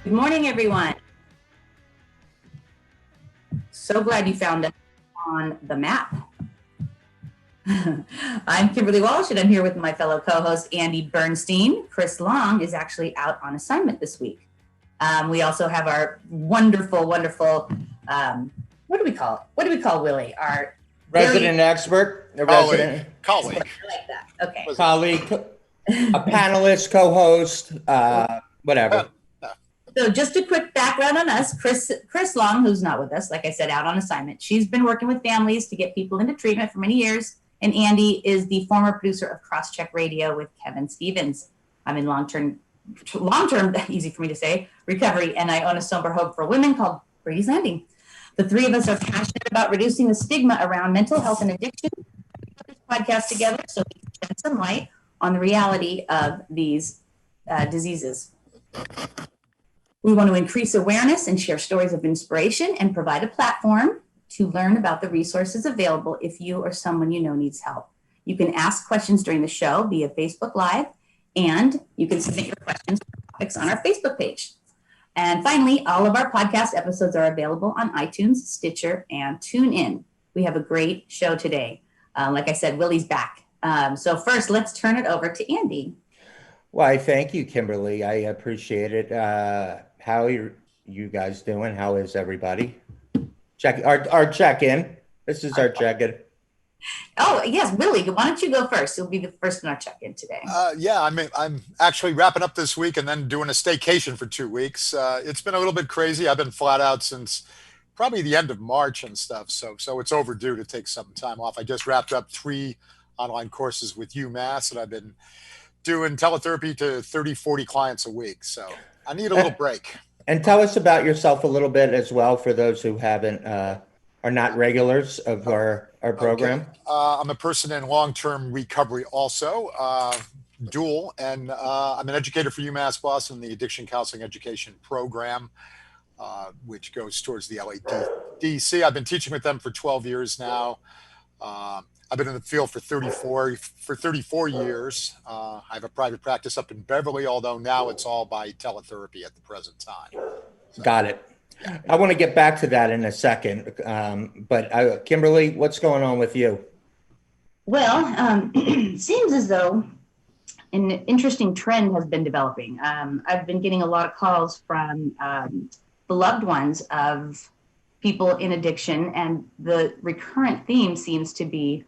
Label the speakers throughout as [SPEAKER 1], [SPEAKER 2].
[SPEAKER 1] Good morning, everyone. So glad you found us on the map. I'm Kimberly Walsh, and I'm here with my fellow co-host, Andy Bernstein. Chris Long is actually out on assignment this week. We also have our wonderful, what do we call it? What do we call Willie? Our
[SPEAKER 2] resident expert, a resident
[SPEAKER 1] colleague. I like that. Okay.
[SPEAKER 2] Colleague, a panelist, co-host, whatever.
[SPEAKER 1] So just a quick background on us. Chris Long, who's not with us, like I said, out on assignment. She's been working with families to get people into treatment for many years. And Andy is the former producer of Crosscheck Radio with Kevin Stevens. I'm in long-term, easy for me to say, recovery, and I own a sober home for women called Brady's Landing. The three of us are passionate about reducing the stigma around mental health and addiction. We put this podcast together so we can shed some light on the reality of these diseases. We want to increase awareness and share stories of inspiration and provide a platform to learn about the resources available if you or someone you know needs help. You can ask questions during the show via Facebook Live, and you can submit your questions for topics on our Facebook page. And finally, all of our podcast episodes are available on iTunes, Stitcher, and TuneIn. We have a great show today. Like I said, Willie's back. So first, let's turn it over to Andy.
[SPEAKER 2] Why, thank you, Kimberly. I appreciate it. How are you guys doing? How is everybody? Our check-in. This is our check-in.
[SPEAKER 1] Oh, yes, Willie, why don't you go first? You'll be the first in our check-in today.
[SPEAKER 3] I'm actually wrapping up this week and then doing a staycation for 2 weeks. It's been a little bit crazy. I've been flat out since probably the end of March and stuff. So it's overdue to take some time off. I just wrapped up 3 online courses with UMass, and I've been doing teletherapy to 30, 40 clients a week. So I need a little break.
[SPEAKER 2] And tell us about yourself a little bit as well for those who haven't, are not regulars of our program.
[SPEAKER 3] Okay. I'm a person in long-term recovery also, dual, and I'm an educator for UMass Boston, the Addiction Counseling Education Program, which goes towards the LADC. I've been teaching with them for 12 years now. I've been in the field for 34 years. I have a private practice up in Beverly, although now it's all by teletherapy at the present time.
[SPEAKER 2] So, got it. Yeah. I want to get back to that in a second. But Kimberly, what's going on with you?
[SPEAKER 1] Well, it seems as though an interesting trend has been developing. I've been getting a lot of calls from beloved ones of people in addiction, and the recurrent theme seems to be,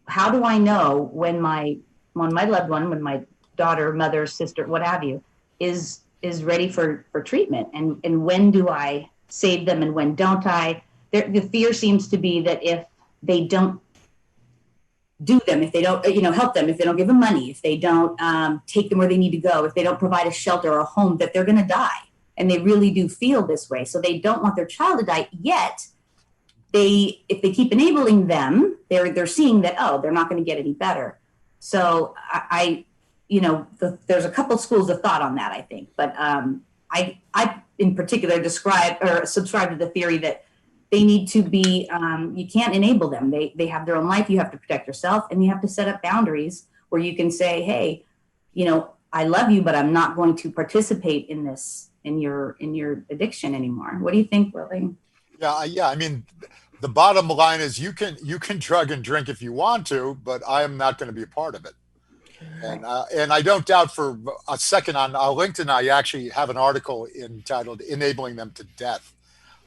[SPEAKER 1] how do I know when my loved one, when my daughter, mother, sister, what have you, is ready for treatment, and when do I save them and when don't I? The fear seems to be that if they don't do them, if they don't help them, if they don't give them money, if they don't take them where they need to go, if they don't provide a shelter or a home, that they're going to die. And they really do feel this way. So they don't want their child to die, yet if they keep enabling them, they're seeing that, they're not going to get any better. So there's a couple schools of thought on that, I think. But I in particular subscribe to the theory that they need to be, you can't enable them. They have their own life. You have to protect yourself, and you have to set up boundaries where you can say, hey, I love you, but I'm not going to participate in this, in your addiction anymore. What do you think, Willie?
[SPEAKER 3] Yeah. I mean, the bottom line is you can drug and drink if you want to, but I am not going to be a part of it. And I don't doubt for a second on LinkedIn, I actually have an article entitled "Enabling Them to Death"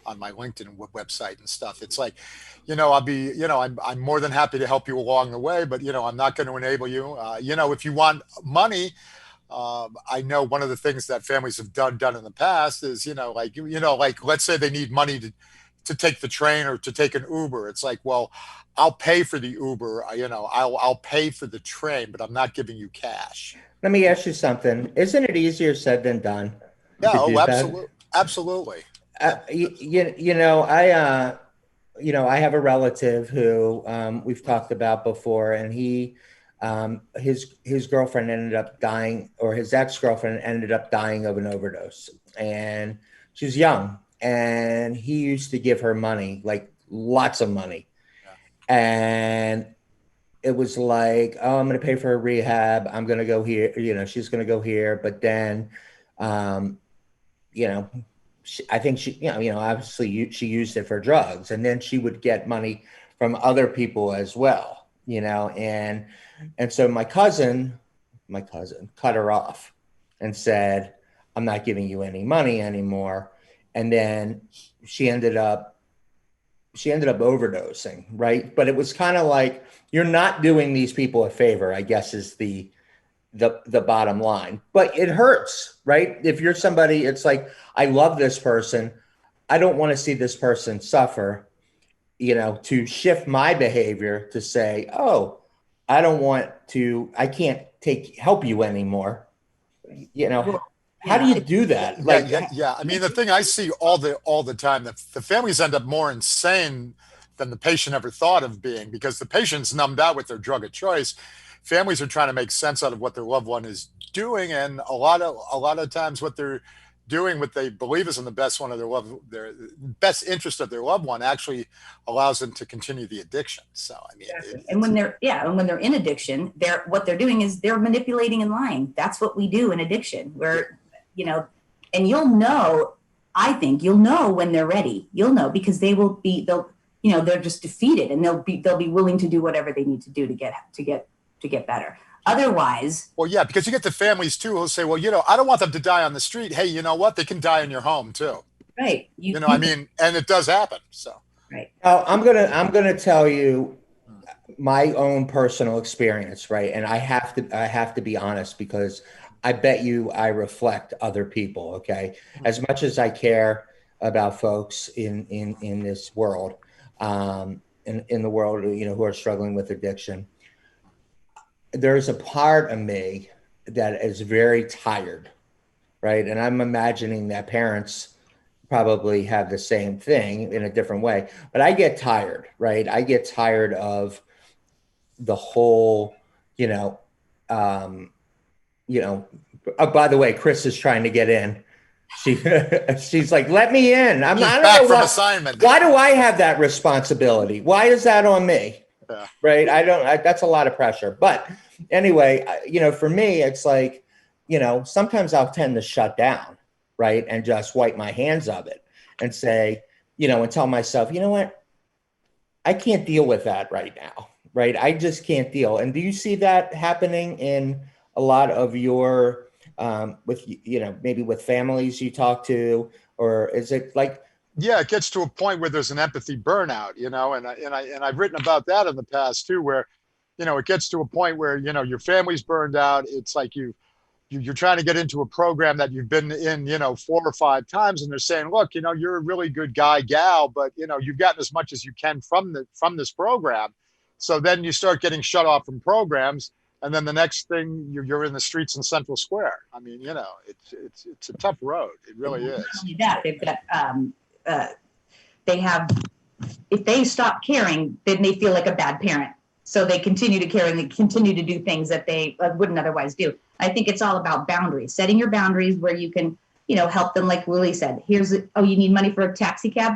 [SPEAKER 3] on my LinkedIn website and stuff. It's like, I'm more than happy to help you along the way, but I'm not going to enable you. If you want money. I know one of the things that families have done in the past is, let's say they need money to take the train or to take an Uber. It's like, well, I'll pay for the Uber, I'll pay for the train, but I'm not giving you cash.
[SPEAKER 2] Let me ask you something. Isn't it easier said than done?
[SPEAKER 3] Yeah, absolutely.
[SPEAKER 2] I have a relative who we've talked about before, and his girlfriend ended up dying, or his ex-girlfriend ended up dying of an overdose, and she was young, and he used to give her money, like lots of money. Yeah. And it was like, oh, I'm going to pay for her rehab. I'm going to go here. She's going to go here. But then you know, I think she, obviously she used it for drugs, and then she would get money from other people as well, and so my cousin cut her off and said, I'm not giving you any money anymore. And then she ended up overdosing, right? But it was kind of like, you're not doing these people a favor, I guess, is the bottom line. But it hurts, right? If you're somebody, it's like, I love this person, I don't want to see this person suffer, to shift my behavior to say, oh, I can't help you anymore.
[SPEAKER 1] Well,
[SPEAKER 2] How do
[SPEAKER 1] yeah,
[SPEAKER 2] you do that?
[SPEAKER 3] Yeah,
[SPEAKER 2] Like,
[SPEAKER 3] yeah. I mean, the thing I see all the time, the families end up more insane than the patient ever thought of being, because the patient's numbed out with their drug of choice. Families are trying to make sense out of what their loved one is doing, and a lot of times what they're doing, what they believe is in the their best interest of their loved one, actually allows them to continue the addiction. So I mean,
[SPEAKER 1] exactly. And when they're in addiction, what they're doing is they're manipulating and lying. That's what we do in addiction. And I think you'll know when they're ready. You'll know, because they're just defeated, and they'll be willing to do whatever they need to do to get better. Otherwise,
[SPEAKER 3] well, yeah, because you get the families too who'll say, well, I don't want them to die on the street. Hey, you know what? They can die in your home too.
[SPEAKER 1] right.
[SPEAKER 3] I mean, and it does happen. So,
[SPEAKER 1] Right.
[SPEAKER 2] I'm gonna tell you my own personal experience, right? And I have to be honest, because I bet you I reflect other people. Okay, as much as I care about folks in this world, in the world, who are struggling with addiction, there's a part of me that is very tired, right? And I'm imagining that parents probably have the same thing in a different way, but I get tired, right? I get tired of the whole, you know, um, oh, by the way, Chris is trying to get in. She she's like, let me in.
[SPEAKER 3] she's
[SPEAKER 2] I don't
[SPEAKER 3] back
[SPEAKER 2] know
[SPEAKER 3] from
[SPEAKER 2] why.
[SPEAKER 3] assignment.
[SPEAKER 2] Why do I have that responsibility? Why is that on me?
[SPEAKER 3] Yeah.
[SPEAKER 2] Right? That's a lot of pressure. But anyway, for me, it's like, sometimes I'll tend to shut down, right, and just wipe my hands of it and say, and tell myself, you know what, I can't deal with that right now, right? I just can't deal. And do you see that happening in a lot of your, with, maybe with families you talk to, or is it like,
[SPEAKER 3] Yeah, it gets to a point where there's an empathy burnout, and I've written about that in the past too, where, it gets to a point where, your family's burned out. It's like you're trying to get into a program that you've been in, 4 or 5 times, and they're saying, look, you're a really good guy, gal, but you've gotten as much as you can from this program. So then you start getting shut off from programs, and then the next thing you're in the streets in Central Square. I mean, it's a tough road. It really is.
[SPEAKER 1] Not only that, they've got uh, they have, if they stop caring, then they feel like a bad parent. So they continue to care, and they continue to do things that they wouldn't otherwise do. I think it's all about boundaries, setting your boundaries where you can, help them. Like Willie said, you need money for a taxi cab.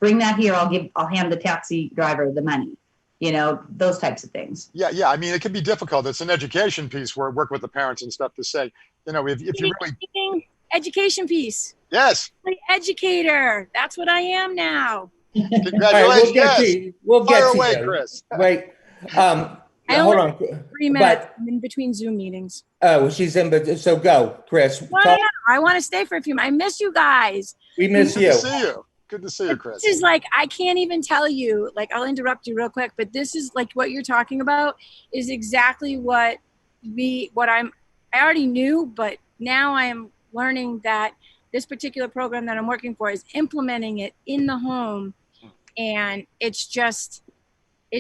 [SPEAKER 1] Bring that here. I'll hand the taxi driver the money. Those types of things.
[SPEAKER 3] Yeah. I mean, it can be difficult. It's an education piece where I work with the parents and stuff to say, if you really
[SPEAKER 4] education piece.
[SPEAKER 3] Yes.
[SPEAKER 4] Educator. That's what I am now.
[SPEAKER 3] Congratulations.
[SPEAKER 2] Right, we'll get
[SPEAKER 3] Fire
[SPEAKER 2] to
[SPEAKER 3] away,
[SPEAKER 2] you.
[SPEAKER 3] Chris.
[SPEAKER 2] Wait.
[SPEAKER 4] I
[SPEAKER 2] Hold
[SPEAKER 4] only
[SPEAKER 2] on.
[SPEAKER 4] 3 minutes. I'm in between Zoom meetings.
[SPEAKER 2] Oh, she's in, but so go, Chris.
[SPEAKER 4] Well, yeah, I want to stay for a few minutes. I miss you guys.
[SPEAKER 2] We miss
[SPEAKER 3] Good
[SPEAKER 2] you.
[SPEAKER 3] to see you. Good to see you, Chris.
[SPEAKER 4] This is like, I can't even tell you, like, I'll interrupt you real quick, but this is like what you're talking about is exactly I already knew, but now I am learning that this particular program that I'm working for is implementing it in the home. And it's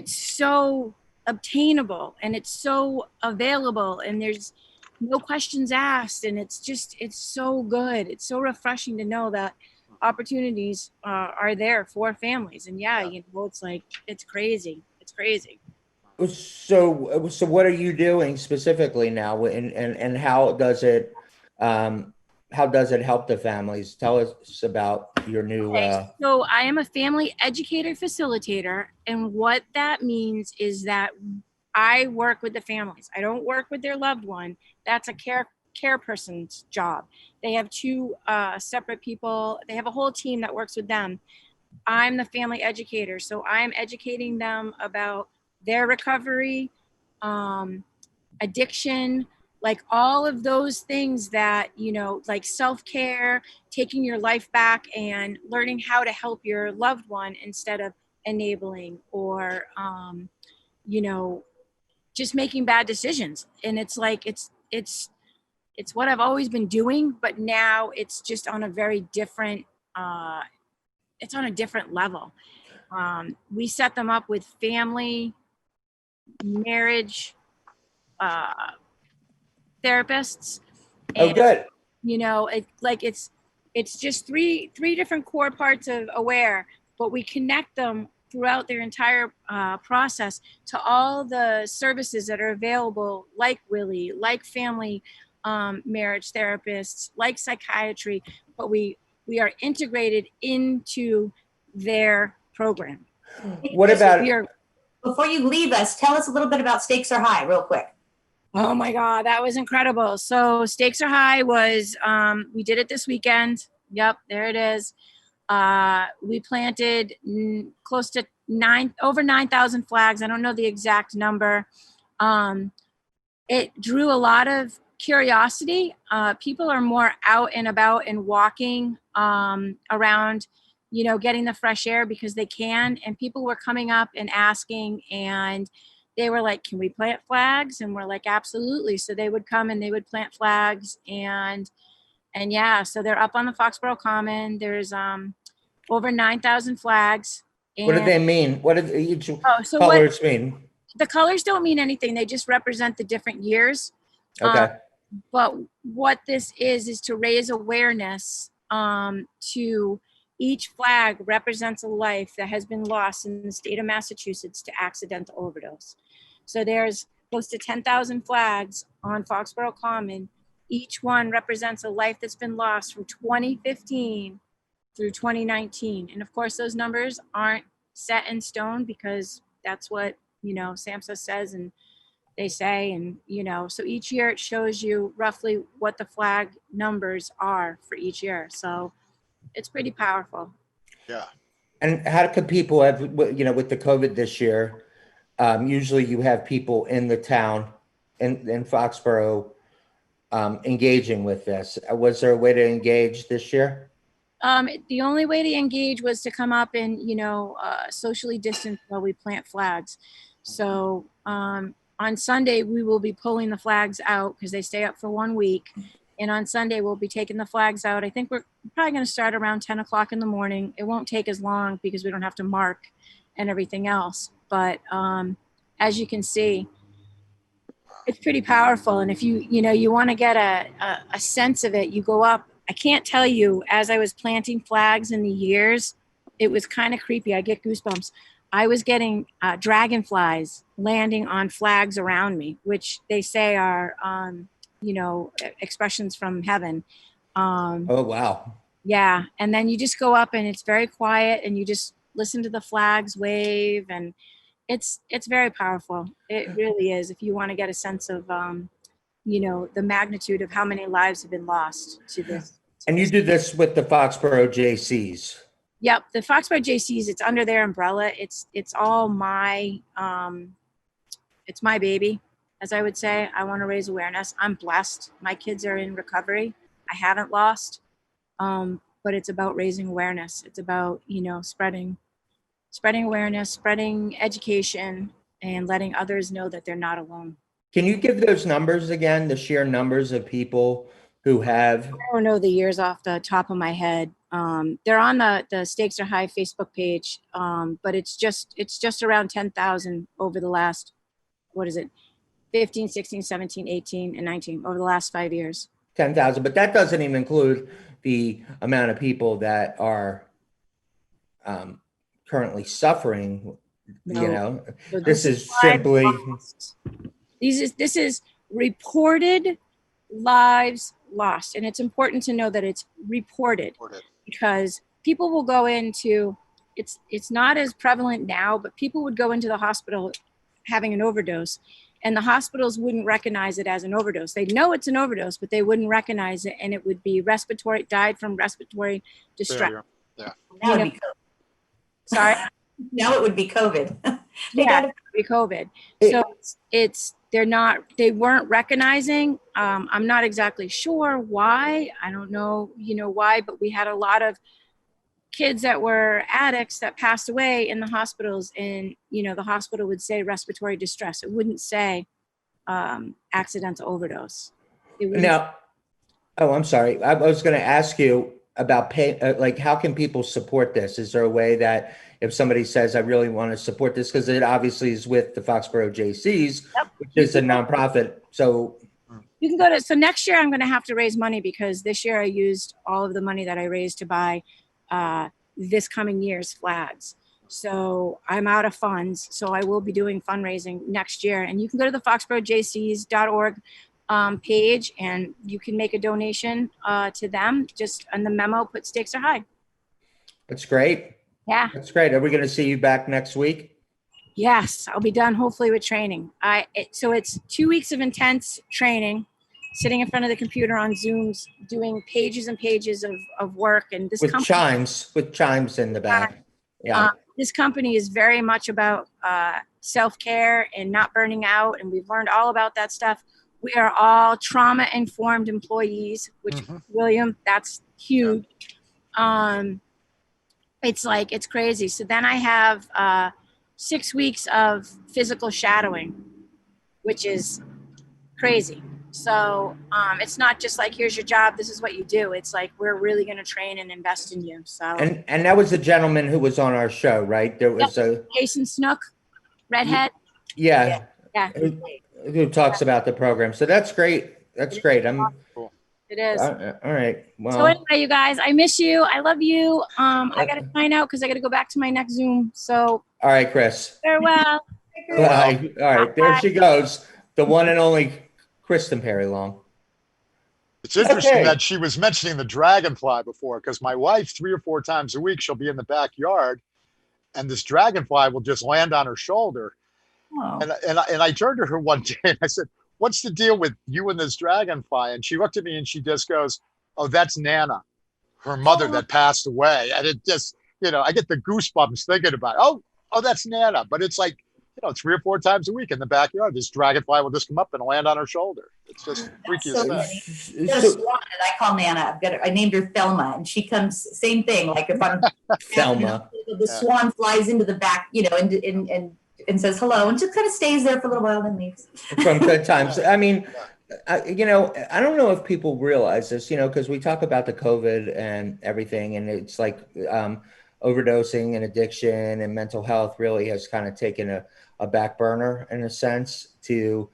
[SPEAKER 4] so obtainable, and it's so available, and there's no questions asked, and it's so good. It's so refreshing to know that opportunities are there for families. And it's like, it's crazy.
[SPEAKER 2] So what are you doing specifically now, and how does it help the families? Tell us about your new.
[SPEAKER 4] So I am a family educator facilitator, and what that means is that I work with the families. I don't work with their loved one. That's a care care person's job. They have two separate people. They have a whole team that works with them. I'm the family educator, so I'm educating them about their recovery, addiction, like all of those things that, you know, like self-care, taking your life back and learning how to help your loved one instead of enabling or, you know, just making bad decisions. And it's like, it's what I've always been doing, but now it's just on a very different, it's on a different level. We set them up with family, marriage, therapists.
[SPEAKER 2] Oh,
[SPEAKER 4] And,
[SPEAKER 2] good.
[SPEAKER 4] you know, it's just three different core parts of aware, but we connect them throughout their entire process to all the services that are available, like Willie, like family marriage therapists, like psychiatry, but we are integrated into their program.
[SPEAKER 2] What about
[SPEAKER 4] We are,
[SPEAKER 1] Before you leave us, tell us a little bit about Stakes Are High, real quick.
[SPEAKER 4] oh my God, that was incredible. So Stakes Are High was, we did it this weekend. Yep, there it is. We planted close to over 9,000 flags. I don't know the exact number. It drew a lot of curiosity. People are more out and about and walking around, you know, getting the fresh air because they can. And people were coming up and asking, and they were like, can we plant flags? And we're like, absolutely. So they would come and they would plant flags, and yeah, so they're up on the Foxboro Common. There's over 9,000 flags.
[SPEAKER 2] what do they mean? What do each
[SPEAKER 4] So
[SPEAKER 2] colors mean?
[SPEAKER 4] the colors don't mean anything. They just represent the different years.
[SPEAKER 2] Okay.
[SPEAKER 4] But what this is to raise awareness to each flag represents a life that has been lost in the state of Massachusetts to accidental overdose. So there's close to 10,000 flags on Foxboro Common. Each one represents a life that's been lost from 2015 through 2019. And of course, those numbers aren't set in stone because that's what, you know, SAMHSA says and they say, and, you know, so each year it shows you roughly what the flag numbers are for each year. So it's pretty powerful.
[SPEAKER 3] Yeah.
[SPEAKER 2] And how could people have, you know, with the COVID this year, usually you have people in the town in Foxboro engaging with this. Was there a way to engage this year?
[SPEAKER 4] The only way to engage was to come up and, you know, socially distance while we plant flags. So on Sunday, we will be pulling the flags out because they stay up for 1 week. And on Sunday, we'll be taking the flags out. I think we're probably going to start around 10 o'clock in the morning. It won't take as long because we don't have to mark and everything else. But as you can see, it's pretty powerful. And if you know, you want to get a sense of it, you go up. I can't tell you, as I was planting flags in the years, it was kind of creepy. I get goosebumps. I was getting dragonflies landing on flags around me, which they say are, you know, expressions from heaven.
[SPEAKER 2] Oh, wow.
[SPEAKER 4] Yeah. And then you just go up and it's very quiet and you just listen to the flags wave, and it's very powerful. It really is. If you want to get a sense of, you know, the magnitude of how many lives have been lost to this.
[SPEAKER 2] And you do this with the Foxboro JCs.
[SPEAKER 4] Yep, the Foxboro JCs, it's under their umbrella. It's all my, it's my baby, as I would say. I want to raise awareness. I'm blessed. My kids are in recovery. I haven't lost, but it's about raising awareness. It's about, you know, spreading awareness, spreading education, and letting others know that they're not alone.
[SPEAKER 2] Can you give those numbers again, the sheer numbers of people who have?
[SPEAKER 4] I don't know the years off the top of my head. They're on the Stakes Are High Facebook page, but it's just around 10,000 over the last, what is it, 15, 16, 17, 18, and 19, over the last 5 years.
[SPEAKER 2] 10,000, but that doesn't even include the amount of people that are currently suffering.
[SPEAKER 4] No.
[SPEAKER 2] You know,
[SPEAKER 4] So
[SPEAKER 2] this is simply.
[SPEAKER 4] This is reported lives lost, and it's important to know that it's reported because people will go into, it's not as prevalent now, but people would go into the hospital having an overdose, and the hospitals wouldn't recognize it as an overdose. They know it's an overdose, but they wouldn't recognize it, and it would be died from respiratory distress.
[SPEAKER 3] Failure. Yeah.
[SPEAKER 1] Now
[SPEAKER 4] You
[SPEAKER 1] it'd be
[SPEAKER 4] Sorry.
[SPEAKER 1] now it would be COVID. They
[SPEAKER 4] Yeah,
[SPEAKER 1] gotta-
[SPEAKER 4] pre-COVID.
[SPEAKER 2] It-
[SPEAKER 4] So they weren't recognizing. I'm not exactly sure why. I don't know, why, but we had a lot of kids that were addicts that passed away in the hospitals, and, the hospital would say respiratory distress. It wouldn't say accidental overdose. It would
[SPEAKER 2] Now, oh, I'm sorry. I was going to ask you about pay. Like, how can people support this? Is there a way that if somebody says, I really want to support this, because it obviously is with the Foxboro JCs,
[SPEAKER 4] Yep.
[SPEAKER 2] which is a nonprofit. So
[SPEAKER 4] You can go to, so next year I'm going to have to raise money, because this year I used all of the money that I raised to buy this coming year's flags. So I'm out of funds. So I will be doing fundraising next year, and you can go to the foxborojcs.org page, and you can make a donation to them. Just on the memo, put stakes are high.
[SPEAKER 2] that's great.
[SPEAKER 4] Yeah.
[SPEAKER 2] That's great. Are we going to see you back next week?
[SPEAKER 4] Yes, I'll be done hopefully with training. So it's 2 weeks of intense training, sitting in front of the computer on Zooms, doing pages and pages of work. And this
[SPEAKER 2] With
[SPEAKER 4] company,
[SPEAKER 2] chimes in the back. Yeah.
[SPEAKER 4] this company is very much about self-care and not burning out. And we've learned all about that stuff. We are all trauma-informed employees, which William, that's huge. It's crazy. So then I have 6 weeks of physical shadowing, which is crazy. So it's not just like, here's your job, this is what you do. It's like, we're really going to train and invest in you. So
[SPEAKER 2] And that was the gentleman who was on our show, right? There was
[SPEAKER 4] Jason Snook, redhead.
[SPEAKER 2] yeah,
[SPEAKER 4] Yeah,
[SPEAKER 2] who talks about the program. So that's great. That's great.
[SPEAKER 4] it is.
[SPEAKER 2] All right. Well,
[SPEAKER 4] So anyway, you guys, I miss you. I love you. I got to sign out because I got to go back to my next Zoom. So
[SPEAKER 2] all right, Chris.
[SPEAKER 4] farewell.
[SPEAKER 2] Bye. All right, there she goes. The one and only Kristen Perry Long.
[SPEAKER 3] It's interesting
[SPEAKER 2] Okay.
[SPEAKER 3] that she was mentioning the dragonfly before, because my wife, 3 or 4 times a week, she'll be in the backyard, and this dragonfly will just land on her shoulder.
[SPEAKER 1] Oh.
[SPEAKER 3] And I turned to her one day and I said, "What's the deal with you and this dragonfly?" And she looked at me and she just goes, "Oh, that's Nana, her mother that passed away." And it just, I get the goosebumps thinking about it. Oh, that's Nana. But it's like, 3 or 4 times a week in the backyard, this dragonfly will just come up and land on her shoulder. It's just freaky as
[SPEAKER 1] so
[SPEAKER 3] that.
[SPEAKER 1] funny. Got a swan that I call Nana. I named her Thelma, and she comes same thing. Like if I'm
[SPEAKER 2] Thelma.
[SPEAKER 1] the swan flies into the back, and says hello, and just kind of stays there for a little while, then leaves.
[SPEAKER 2] From good times. I mean, I don't know if people realize this, because we talk about the COVID and everything, and it's like overdosing and addiction and mental health really has kind of taken a back burner in a sense to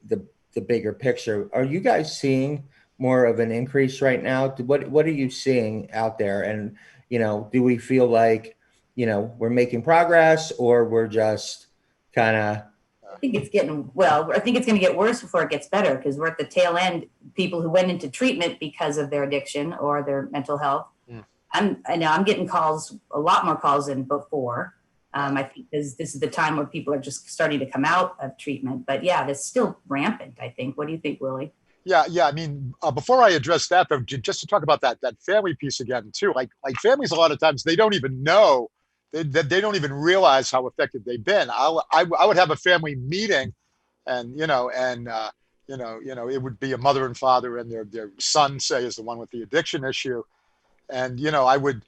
[SPEAKER 2] the bigger picture. Are you guys seeing more of an increase right now? What are you seeing out there? And, do we feel like, we're making progress, or we're just kind of...
[SPEAKER 1] I think it's going to get worse before it gets better, because we're at the tail end. People who went into treatment because of their addiction or their mental health. I know I'm getting calls, a lot more calls than before. I think because this is the time where people are just starting to come out of treatment. But yeah, that's still rampant, I think. What do you think, Willie?
[SPEAKER 3] Yeah. I mean, before I address that, though, just to talk about that family piece again, too. Like families, a lot of times they don't even know. They don't even realize how effective they've been. I would have a family meeting, and it would be a mother and father and their son, say, is the one with the addiction issue, and I would,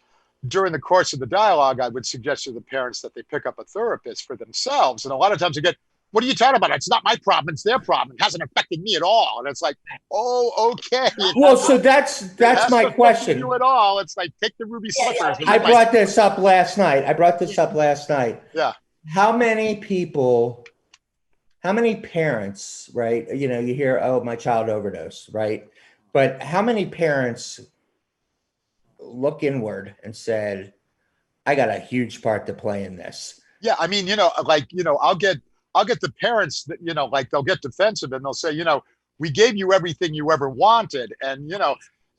[SPEAKER 3] during the course of the dialogue, I would suggest to the parents that they pick up a therapist for themselves, and a lot of times I get, "What are you talking about? It's not my problem. It's their problem. It hasn't affected me at all." And it's like, oh, okay.
[SPEAKER 2] Well, so that's my question.
[SPEAKER 3] You at all? It's like, take the ruby slippers.
[SPEAKER 2] I brought this up last night.
[SPEAKER 3] Yeah.
[SPEAKER 2] How many parents, right? You hear, "Oh, my child overdosed," right? But how many parents look inward and said, "I got a huge part to play in this"?
[SPEAKER 3] Yeah. I mean, I'll get the parents that, they'll get defensive and they'll say, "We gave you everything you ever wanted. And,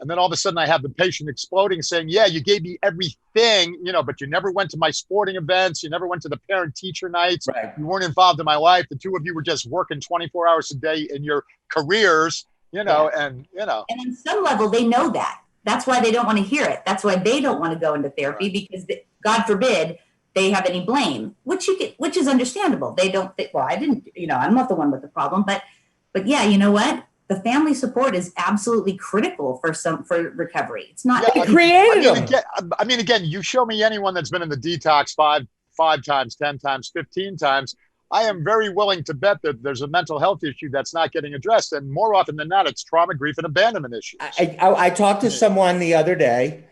[SPEAKER 3] And then all of a sudden I have the patient exploding saying, yeah, you gave me everything, but you never went to my sporting events. You never went to the parent teacher nights.
[SPEAKER 2] Right.
[SPEAKER 3] You weren't involved in my life. The two of you were just working 24 hours a day in your careers, And
[SPEAKER 1] And on some level, they know that. That's why they don't want to hear it. That's why they don't want to go into therapy, because God forbid they have any blame, which is understandable. They don't think, well, I didn't, I'm not the one with the problem, but yeah, you know what? The family support is absolutely critical for recovery. It's not.
[SPEAKER 2] They created them.
[SPEAKER 3] Again, you show me anyone that's been in the detox five times, 10 times, 15 times. I am very willing to bet that there's a mental health issue that's not getting addressed. And more often than not, it's trauma, grief, and abandonment issues.
[SPEAKER 2] I talked to someone the other day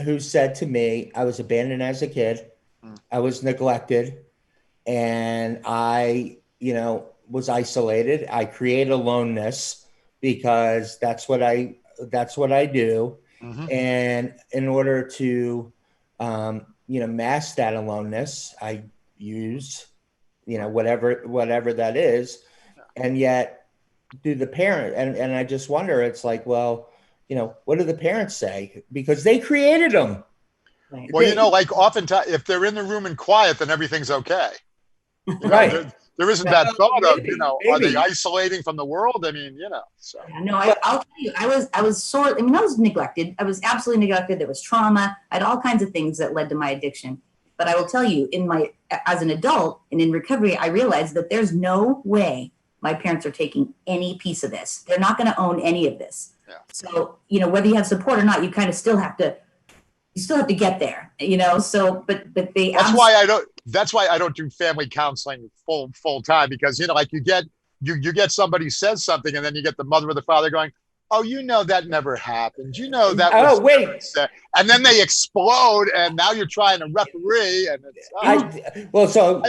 [SPEAKER 2] who said to me, I was abandoned as a kid. I was neglected. And I, was isolated. I created aloneness because that's what I do.
[SPEAKER 3] Mm-hmm.
[SPEAKER 2] And in order to, mask that aloneness, I use whatever that is. And yet do the parent, and I just wonder, it's like, well, what do the parents say? Because they created them.
[SPEAKER 1] Right.
[SPEAKER 3] Well, oftentimes if they're in the room and quiet, then everything's okay.
[SPEAKER 2] Right.
[SPEAKER 3] There isn't that thought of,
[SPEAKER 2] maybe.
[SPEAKER 3] Are they isolating from the world? So.
[SPEAKER 1] No, I'll tell you, I was sore. I was neglected. I was absolutely neglected. There was trauma. I had all kinds of things that led to my addiction. But I will tell you, as an adult and in recovery, I realized that there's no way my parents are taking any piece of this. They're not going to own any of this.
[SPEAKER 3] Yeah.
[SPEAKER 1] So, whether you have support or not, you kind of still have to get there, so, but they,
[SPEAKER 3] that's why I don't do family counseling full time, because, you get somebody says something and then you get the mother or the father going, oh, that never happened. That was
[SPEAKER 2] wait.
[SPEAKER 3] And then they explode and now you're trying to referee. And it's,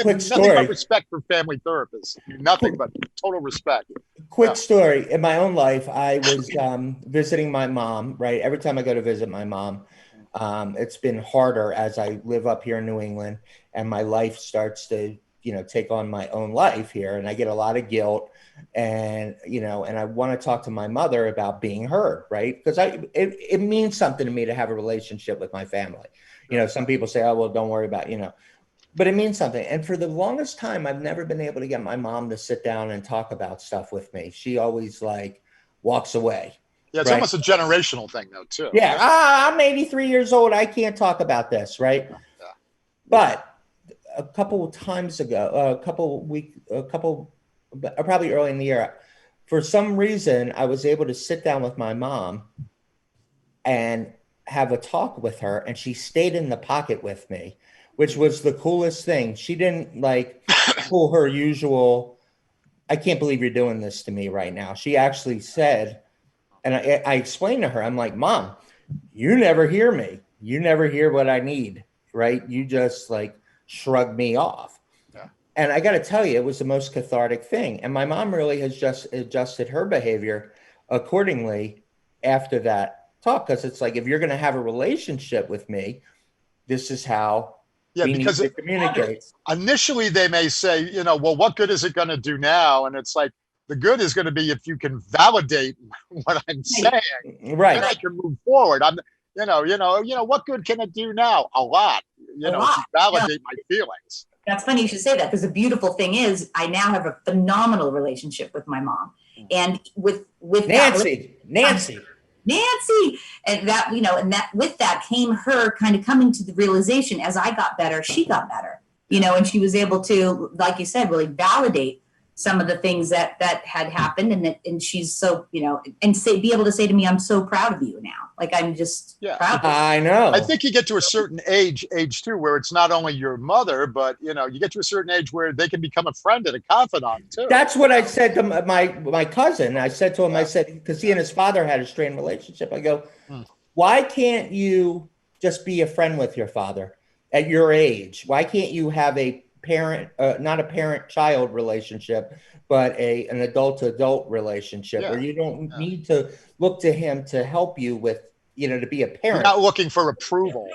[SPEAKER 2] quick story.
[SPEAKER 3] Nothing but respect for family therapists. Nothing but total respect.
[SPEAKER 2] Quick story. In my own life, I was visiting my mom, right? Every time I go to visit my mom, it's been harder as I live up here in New England and my life starts to, take on my own life here. And I get a lot of guilt and, and I want to talk to my mother about being heard, right? Because it means something to me to have a relationship with my family. Some people say, oh, well, don't worry about, but it means something. And for the longest time, I've never been able to get my mom to sit down and talk about stuff with me. She always walks away.
[SPEAKER 3] Yeah, it's almost a generational thing, though, too.
[SPEAKER 2] Yeah, I'm 83 years old. I can't talk about this, right? Yeah. But a couple of times ago, probably early in the year, for some reason, I was able to sit down with my mom and have a talk with her, and she stayed in the pocket with me, which was the coolest thing. She didn't pull her usual, I can't believe you're doing this to me right now. She actually said, and I explained to her, I'm like, Mom, you never hear me. You never hear what I need, right? You just shrug me off.
[SPEAKER 3] Yeah.
[SPEAKER 2] And I got to tell you, it was the most cathartic thing. And my mom really has just adjusted her behavior accordingly after that talk. Because it's if you're going to have a relationship with me, this is how we need to communicate.
[SPEAKER 3] Initially, they may say, well, what good is it going to do now? And it's the good is going to be if you can validate what I'm saying,
[SPEAKER 2] right?
[SPEAKER 3] Then I can move forward. What good can it do now? A lot. To validate my feelings.
[SPEAKER 1] That's funny you should say that, because the beautiful thing is I now have a phenomenal relationship with my mom, and with
[SPEAKER 2] Nancy,
[SPEAKER 1] and that and that with that came her kind of coming to the realization as I got better, she got better, and she was able to, like you said, really validate some of the things that had happened, and she's so, and be able to say to me, I'm so proud of you now. I'm just proud of you.
[SPEAKER 2] I know.
[SPEAKER 3] I think you get to a certain age too, where it's not only your mother, but you get to a certain age where they can become a friend and a confidant too.
[SPEAKER 2] That's what I said to my cousin. I said to him, I said, because he and his father had a strained relationship. I go, why can't you just be a friend with your father at your age? Why can't you have a parent, not a parent-child relationship, but an adult-to-adult relationship where you don't need to look to him to help you with, to be a parent.
[SPEAKER 3] You're not looking for approval.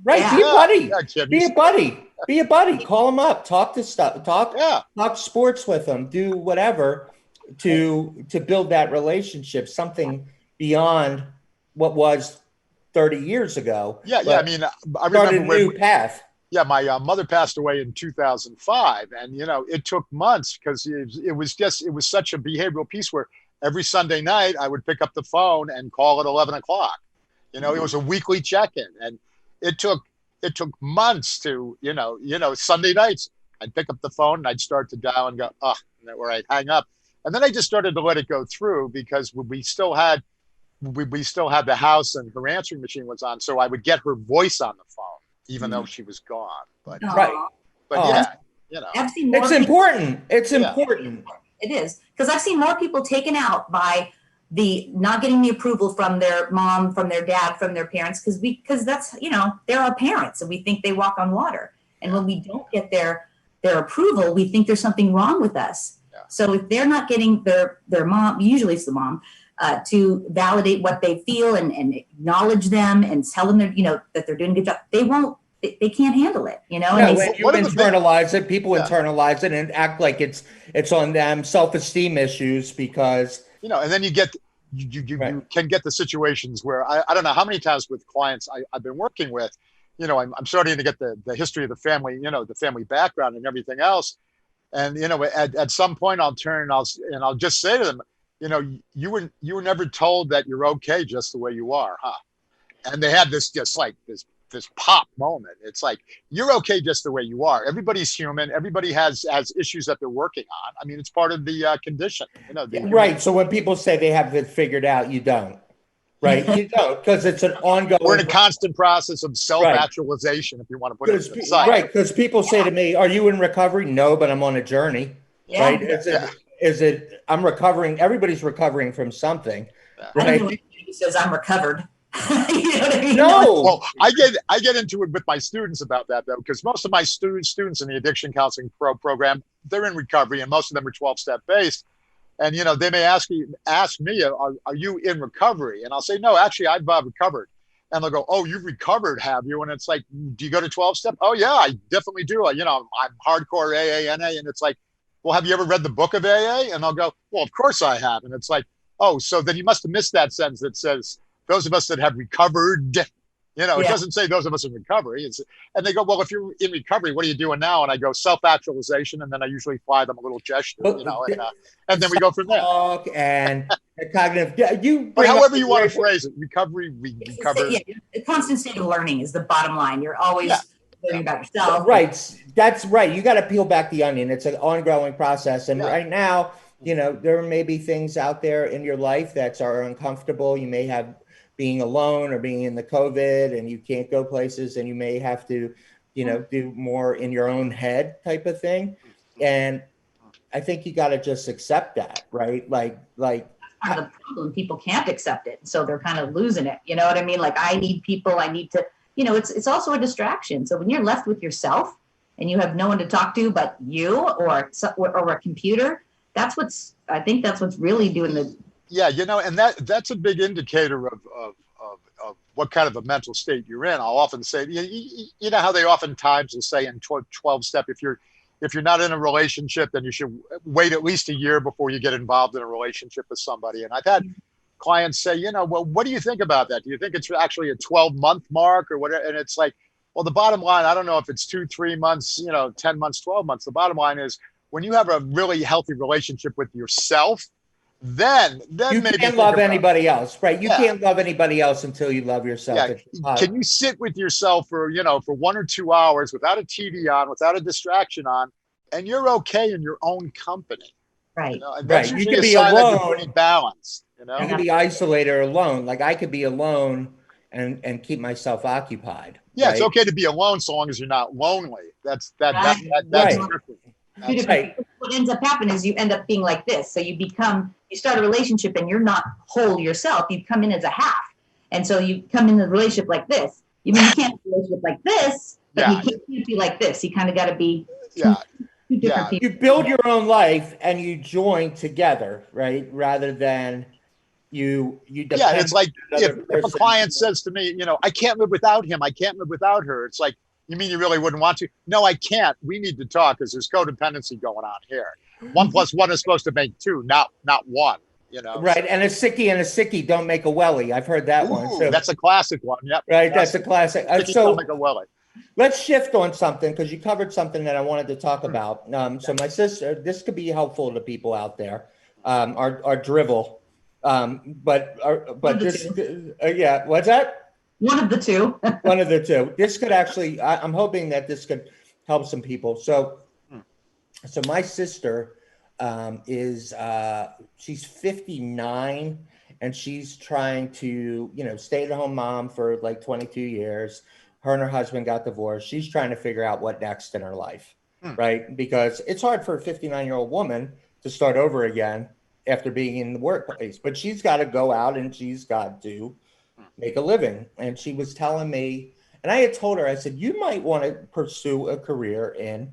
[SPEAKER 2] Right.
[SPEAKER 1] Yeah.
[SPEAKER 2] Be a buddy.
[SPEAKER 3] Yeah,
[SPEAKER 2] be a buddy. Be a buddy. Call him up. Talk to stuff. Talk sports with him. Do whatever to build that relationship, something beyond what was 30 years ago.
[SPEAKER 3] Yeah.
[SPEAKER 2] but
[SPEAKER 3] I mean, I
[SPEAKER 2] started
[SPEAKER 3] remember
[SPEAKER 2] a new path.
[SPEAKER 3] yeah, my mother passed away in 2005, and it took months because it was such a behavioral piece where every Sunday night I would pick up the phone and call at 11 o'clock. It was a weekly check-in, and it took months to Sunday nights I'd pick up the phone and I'd start to dial and go, oh, where I'd hang up, and then I just started to let it go through because we still had the house and her answering machine was on, so I would get her voice on the phone even though she was gone. But
[SPEAKER 2] Right.
[SPEAKER 3] but
[SPEAKER 2] Oh.
[SPEAKER 3] yeah,
[SPEAKER 1] I've seen more
[SPEAKER 2] It's
[SPEAKER 1] people-
[SPEAKER 2] important. It's
[SPEAKER 3] Yeah.
[SPEAKER 2] important.
[SPEAKER 1] It is, because I've seen more people taken out by the not getting the approval from their mom, from their dad, from their parents, because that's, they're our parents and we think they walk on water. And when we don't get their approval, we think there's something wrong with us.
[SPEAKER 3] Yeah.
[SPEAKER 1] So if they're not getting their mom, usually it's the mom, to validate what they feel and acknowledge them and tell them that they're doing a good job, they can't handle it,
[SPEAKER 2] No,
[SPEAKER 1] and
[SPEAKER 2] when you internalize it, people internalize it and act like it's on them, self-esteem issues because
[SPEAKER 3] and then you get you can get the situations where I don't know how many times with clients I've been working with, I'm starting to get the history of the family, the family background and everything else, and at some point I'll turn and I'll just say to them, you were never told that you're okay just the way you are, huh? And they had this just like this pop moment. It's like, you're okay just the way you are. Everybody's human. Everybody has issues that they're working on. I mean, it's part of the condition.
[SPEAKER 2] Right. So when people say they have it figured out, you don't. Right. You don't, because it's an ongoing.
[SPEAKER 3] We're in a constant process of self-actualization, if you want to put it aside.
[SPEAKER 2] Right. Because people say to me, "Are you in recovery?" No, but I'm on a journey.
[SPEAKER 1] Yeah.
[SPEAKER 2] Right. Is it? I'm recovering. Everybody's recovering from something.
[SPEAKER 1] I don't know
[SPEAKER 2] Right.
[SPEAKER 1] who says I'm recovered. You know what I mean?
[SPEAKER 2] No.
[SPEAKER 3] Well, I get into it with my students about that, though, because most of my students in the addiction counseling program, they're in recovery, and most of them are 12-step based. And they may ask me, are you in recovery? And I'll say, no, actually, I've recovered. And they'll go, oh, you've recovered, have you? And it's like, do you go to 12-step? Oh yeah, I definitely do. I'm hardcore AA, and it's like, well, have you ever read the book of AA? And I'll go, well, of course I have. And it's like, oh, so then you must have missed that sentence that says, those of us that have recovered, it doesn't say those of us in recovery. And they go, well, if you're in recovery, what are you doing now? And I go, self-actualization. And then I usually fly them a little gesture, and then we go from there.
[SPEAKER 2] And cognitive,
[SPEAKER 3] But however you want to phrase it, recovery, we recover.
[SPEAKER 1] A constant state of learning is the bottom line. You're always learning about yourself.
[SPEAKER 2] Right. That's right. You got to peel back the onion. It's an ongoing process. And right now, there may be things out there in your life that are uncomfortable. You may have being alone or being in the COVID and you can't go places, and you may have to, do more in your own head type of thing. And I think you got to just accept that, right? Like
[SPEAKER 1] Part of the problem, people can't accept it, so they're kind of losing it. You know what I mean? Like, I need people. I need to. It's also a distraction. So when you're left with yourself and you have no one to talk to but you or a computer, I think that's what's really doing the.
[SPEAKER 3] Yeah, and that's a big indicator of what kind of a mental state you're in. I'll often say, you know how they oftentimes will say in 12-step, if you're not in a relationship, then you should wait at least a year before you get involved in a relationship with somebody. And I've had clients say, well, what do you think about that? Do you think it's actually a 12-month mark or whatever? And it's like, well, the bottom line, I don't know if it's 2, 3 months, 10 months, 12 months. The bottom line is, when you have a really healthy relationship with yourself, then
[SPEAKER 2] you
[SPEAKER 3] maybe
[SPEAKER 2] can't love anybody else, right? You
[SPEAKER 3] Yeah.
[SPEAKER 2] can't love anybody else until you love yourself.
[SPEAKER 3] Yeah. Can you sit with yourself for 1 or 2 hours without a TV on, without a distraction on, and you're okay in your own company?
[SPEAKER 1] Right.
[SPEAKER 3] And that's
[SPEAKER 2] Right.
[SPEAKER 3] usually
[SPEAKER 2] You can
[SPEAKER 3] a
[SPEAKER 2] be
[SPEAKER 3] sign that you're
[SPEAKER 2] alone.
[SPEAKER 3] pretty balanced.
[SPEAKER 2] You can be isolated or alone. Like, I could be alone and keep myself occupied.
[SPEAKER 3] Yeah,
[SPEAKER 2] right?
[SPEAKER 3] it's okay to be alone so long as you're not lonely. That's
[SPEAKER 1] Right.
[SPEAKER 3] that's
[SPEAKER 2] Right.
[SPEAKER 3] different.
[SPEAKER 1] Two different people. What ends up happening is you end up being like this. So you start a relationship and you're not whole yourself. You come in as a half. And so you come in a relationship like this. You can't have a relationship like this, but you can't be like this. You kind of got to be two different people.
[SPEAKER 2] You build your own life and you join together, right? Rather than you depend.
[SPEAKER 3] Yeah, it's like
[SPEAKER 2] on another
[SPEAKER 3] if a
[SPEAKER 2] person.
[SPEAKER 3] client says to me, I can't live without him. I can't live without her. It's like, you mean you really wouldn't want to? No, I can't. We need to talk because there's codependency going on here. 1 + 1 is supposed to make 2, not 1. you know.
[SPEAKER 2] Right. And a sickie don't make a welly. I've heard that one.
[SPEAKER 3] Ooh,
[SPEAKER 2] So
[SPEAKER 3] that's a classic one. Yep.
[SPEAKER 2] right. That's a classic.
[SPEAKER 3] Sickies don't make a welly.
[SPEAKER 2] Let's shift on something because you covered something that I wanted to talk about. So my sister, this could be helpful to people out there. Our drivel, but this, yeah. What's that?
[SPEAKER 1] One of the two.
[SPEAKER 2] One of the two. This could actually. I'm hoping that this could help some people. So my sister is she's 59 and she's trying to stay at home mom for like 22 years. Her and her husband got divorced. She's trying to figure out what next in her life, right? Because it's hard for a 59-year-old woman to start over again after being in the workplace, but she's got to go out and she's got to make a living. And she was telling me, and I had told her, I said, you might want to pursue a career in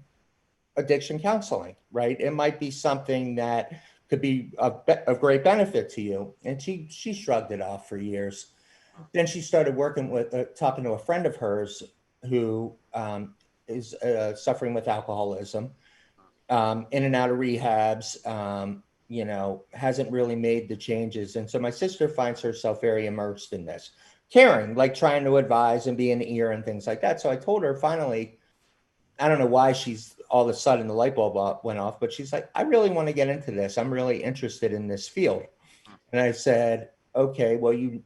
[SPEAKER 2] addiction counseling, right? It might be something that could be of great benefit to you. And she shrugged it off for years. Then she started working with, talking to a friend of hers who is suffering with alcoholism, in and out of rehabs, hasn't really made the changes. And so my sister finds herself very immersed in this, caring, like trying to advise and be an ear and things like that. So I told her finally, I don't know why she's all of a sudden the light bulb went off, but she's like, I really want to get into this. I'm really interested in this field. And I said, okay, well, you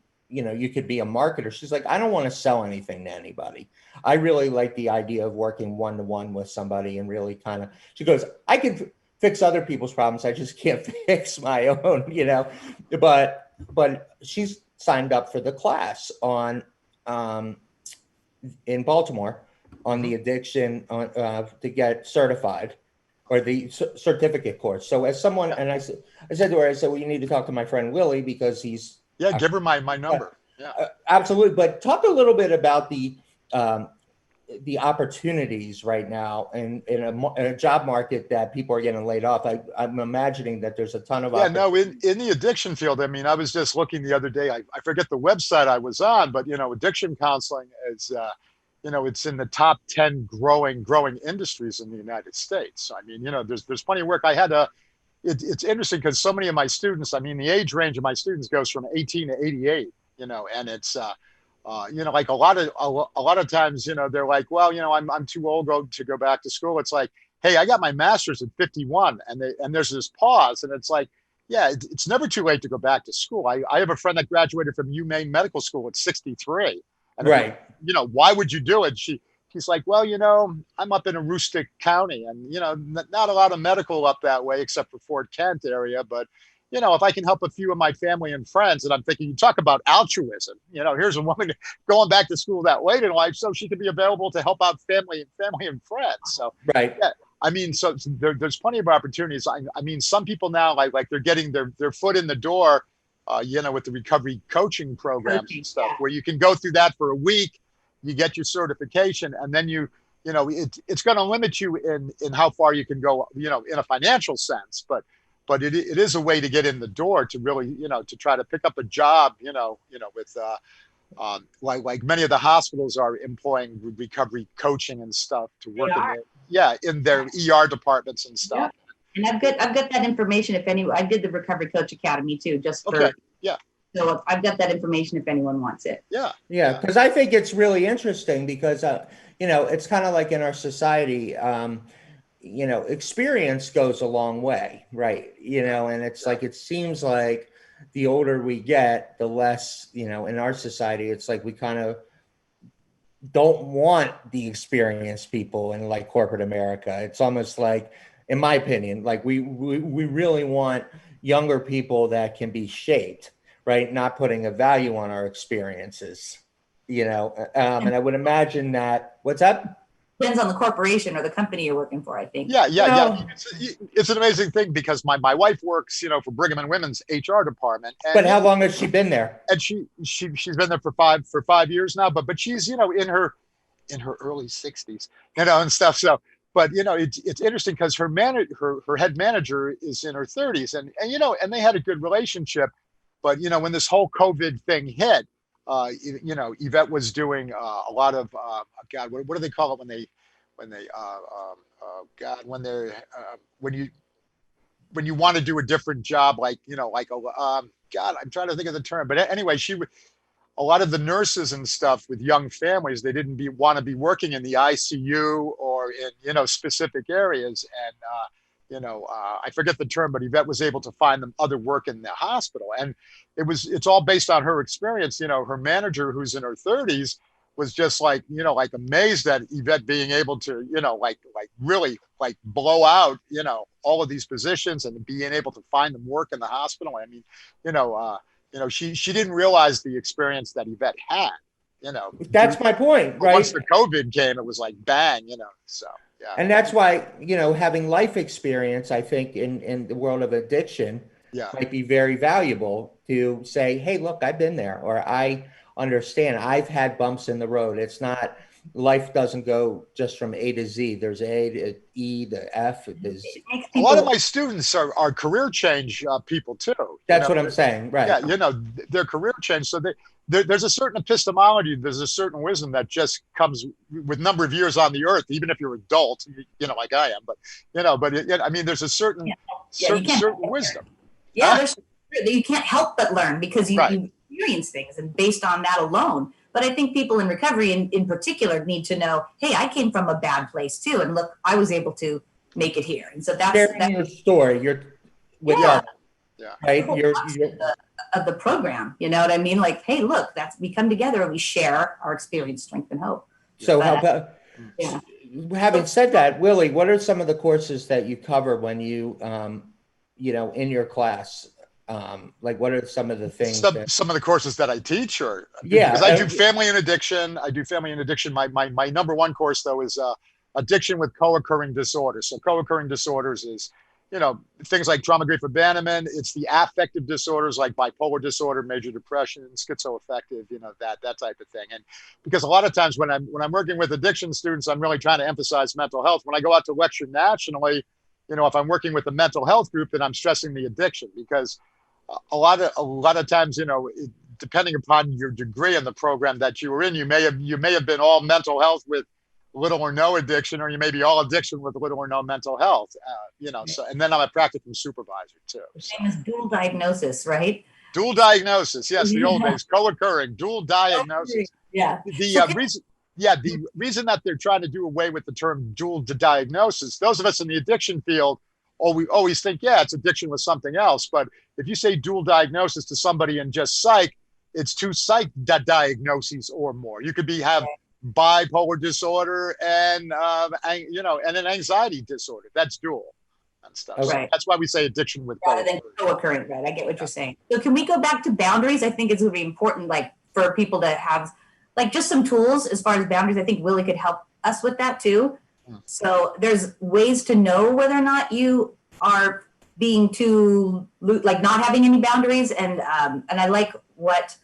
[SPEAKER 2] could be a marketer. She's like, I don't want to sell anything to anybody. I really like the idea of working one-to-one with somebody and really she goes, I can fix other people's problems. I just can't fix my own, but she's signed up for the class in Baltimore on the addiction to get certified or the certificate course. So as someone, and I said to her, well, you need to talk to my friend Willie because he's,
[SPEAKER 3] give her my number.
[SPEAKER 2] Absolutely. But talk a little bit about the opportunities right now in a job market that people are getting laid off. I'm imagining that there's a ton of
[SPEAKER 3] in the addiction field. I mean, I was just looking the other day. I forget the website I was on, but addiction counseling is it's in the top 10 growing industries in the United States. I mean, there's plenty of work. It's interesting because so many of my students, I mean, the age range of my students goes from 18 to 88, and it's, like a lot of times, they're like, well, I'm too old to go back to school. It's like, hey, I got my master's at 51, and there's this pause, and it's like, yeah, it's never too late to go back to school. I have a friend that graduated from UMaine Medical School at 63. And
[SPEAKER 2] right.
[SPEAKER 3] Why would you do it? She's like, well, I'm up in a rustic county and, not a lot of medical up that way except for Fort Kent area. But, if I can help a few of my family and friends, and I'm thinking, you talk about altruism, here's a woman going back to school that late in life so she can be available to help out family and friends. So,
[SPEAKER 2] right.
[SPEAKER 3] Yeah, I mean, so there's plenty of opportunities. I mean, some people now, like they're getting their foot in the door, with the recovery coaching programs and stuff, where you can go through that for a week, you get your certification, and then it's going to limit you in how far you can go, in a financial sense, but it is a way to get in the door to really, to try to pick up a job, with like many of the hospitals are employing recovery coaching and stuff to work in their ER departments and stuff.
[SPEAKER 1] Yep. And I've got that information. I did the Recovery Coach Academy too, just for.
[SPEAKER 3] Okay. Yeah.
[SPEAKER 1] So I've got that information if anyone wants it.
[SPEAKER 3] Yeah.
[SPEAKER 2] Yeah. Because I think it's really interesting because, it's kind of like in our society, experience goes a long way, right? And it's like, it seems like the older we get, the less, in our society, it's like we kind of don't want the experienced people in like corporate America. It's almost like, in my opinion, like we really want younger people that can be shaped, right? Not putting a value on our experiences, and I would imagine that, what's up?
[SPEAKER 1] Depends on the corporation or the company you're working for, I think.
[SPEAKER 3] Yeah. It's an amazing thing because my wife works, for Brigham and Women's HR department.
[SPEAKER 2] But how long has she been there?
[SPEAKER 3] And she's been there for 5 years now, but she's, in her early 60s, and stuff. So, but it's interesting because her head manager is in her 30s, and they had a good relationship. But when this whole COVID thing hit, Yvette was doing a lot of God, what do they call it when when you want to do a different job, like, like, God, I'm trying to think of the term, but anyway, a lot of the nurses and stuff with young families, they didn't want to be working in the ICU or in, specific areas. And, I forget the term, but Yvette was able to find them other work in the hospital. And it's all based on her experience. Her manager, who's in her 30s, was just like, like amazed at Yvette being able to, like really like blow out, all of these positions and being able to find them work in the hospital. I mean, she didn't realize the experience that Yvette had,
[SPEAKER 2] That's my point, right?
[SPEAKER 3] Once the COVID came, it was like bang, so. Yeah.
[SPEAKER 2] And that's why, having life experience, I think in the world of addiction might be very valuable to say, hey, look, I've been there, or I understand. I've had bumps in the road. It's not, life doesn't go just from A to Z. There's A to E to F.
[SPEAKER 3] A lot of my students are career change people too.
[SPEAKER 2] That's what I'm saying, right?
[SPEAKER 3] Yeah, their career change. So there's a certain epistemology, there's a certain wisdom that just comes with number of years on the earth, even if you're adult, like I am. But I mean, there's a certain wisdom.
[SPEAKER 1] Yeah, you can't help but learn because you experience things, and based on that alone. But I think people in recovery, in particular, need to know, hey, I came from a bad place too, and look, I was able to make it here. And so that's
[SPEAKER 2] your story. You're with right. You're
[SPEAKER 1] of the program, you know what I mean? Like, hey, look, we come together and we share our experience, strength, and hope.
[SPEAKER 2] So how about? Having said that, Willie, what are some of the courses that you cover when you, in your class? Like, what are some of the things?
[SPEAKER 3] Some of the courses that I teach, or because I do family and addiction. My number one course though is addiction with co-occurring disorders. So co-occurring disorders is, things like trauma, grief, abandonment. It's the affective disorders like bipolar disorder, major depression, schizoaffective, that type of thing. And because a lot of times when I'm working with addiction students, I'm really trying to emphasize mental health. When I go out to lecture nationally, if I'm working with a mental health group, then I'm stressing the addiction, because a lot of times, depending upon your degree in the program that you were in, you may have been all mental health with little or no addiction, or you may be all addiction with little or no mental health, so, and then I'm a practicum supervisor too.
[SPEAKER 1] Same as dual diagnosis, right?
[SPEAKER 3] Dual diagnosis. Yes. The old days, co-occurring dual diagnosis.
[SPEAKER 1] Yeah.
[SPEAKER 3] The reason that they're trying to do away with the term dual diagnosis, those of us in the addiction field, we always think, it's addiction with something else. But if you say dual diagnosis to somebody in just psych, it's two psych diagnoses or more. You could have bipolar disorder and and an anxiety disorder. That's dual and stuff.
[SPEAKER 1] Right.
[SPEAKER 3] So that's why we say addiction with
[SPEAKER 1] co-occurring. Right. I get what you're saying. So can we go back to boundaries? I think it's really important, like, for people to have like just some tools as far as boundaries. I think Willie could help us with that too. So there's ways to know whether or not you are being too, like, not having any boundaries. And I like what